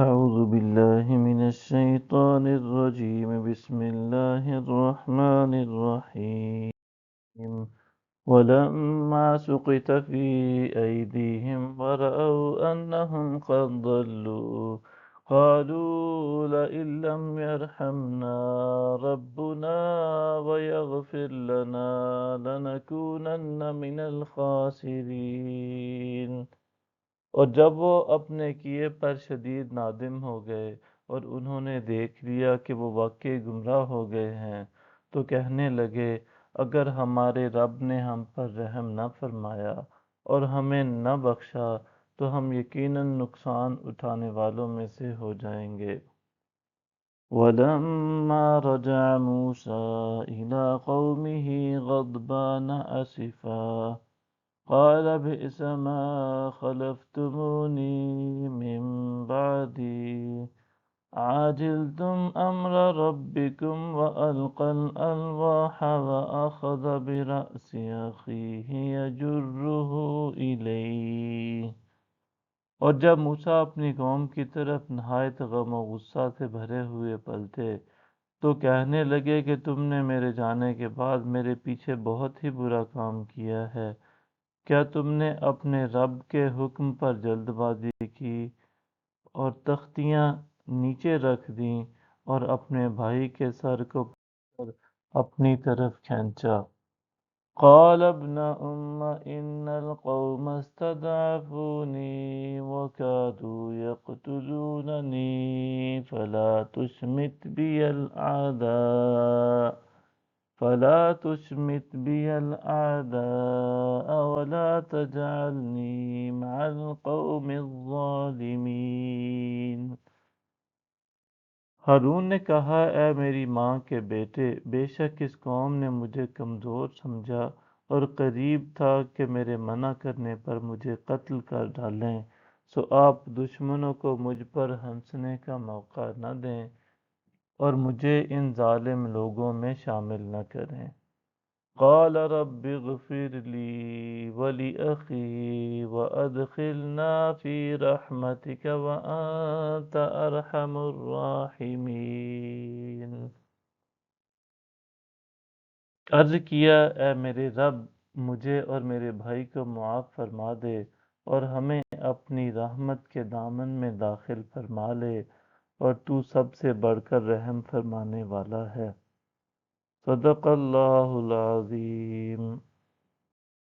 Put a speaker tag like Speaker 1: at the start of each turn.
Speaker 1: أعوذ بالله من الشيطان الرجيم بسم الله الرحمن الرحيم ولما سقط في أيديهم ورأوا أنهم قد ضلوا قالوا لئن لم يرحمنا ربنا ويغفر لنا لنكونن من الخاسرين۔ اور جب وہ اپنے کیے پر شدید نادم ہو گئے اور انہوں نے دیکھ لیا کہ وہ واقعی گمراہ ہو گئے ہیں تو کہنے لگے اگر ہمارے رب نے ہم پر رحم نہ فرمایا اور ہمیں نہ بخشا تو ہم یقیناً نقصان اٹھانے والوں میں سے ہو جائیں گے۔ وَلَمَّا رَجَعَ مُوسَىٰ إِلَىٰ قَوْمِهِ غَضْبَانَ أَسِفًا قال بئس ما خلفتموني من بعدي عاجلتم أمر ربكم وألقى الألواح وأخذ برأس أخيه يجره إليه۔ اور جب موسیٰ اپنی قوم کی طرف نہایت غم و غصہ سے بھرے ہوئے پلٹے تو کہنے لگے کہ تم نے میرے جانے کے بعد میرے پیچھے بہت ہی برا کام کیا ہے۔ کیا تم نے اپنے رب کے حکم پر جلد بازی کی اور تختیاں نیچے رکھ دیں اور اپنے بھائی کے سر کو پکڑ کر اپنی طرف کھینچا؟ قال ابن إن القوم استضعفوني وكادوا يقتلونني فلا تشمت بي الأعداء ولا تجعلني مع القوم الظالمين۔ ہارون نے کہا اے میری ماں کے بیٹے، بے شک اس قوم نے مجھے کمزور سمجھا اور قریب تھا کہ میرے منع کرنے پر مجھے قتل کر ڈالیں، سو آپ دشمنوں کو مجھ پر ہنسنے کا موقع نہ دیں اور مجھے ان ظالم لوگوں میں شامل نہ کریں۔ قال رب اغفر لي ولأخي وأدخلنا في رحمتك وأنت أرحم الراحمين۔ عرض کیا اے میرے رب، مجھے اور میرے بھائی کو معاف فرما دے اور ہمیں اپنی رحمت کے دامن میں داخل فرما لے، اور تو سب سے بڑھ کر رحم فرمانے والا ہے۔ صدق اللہ العظیم۔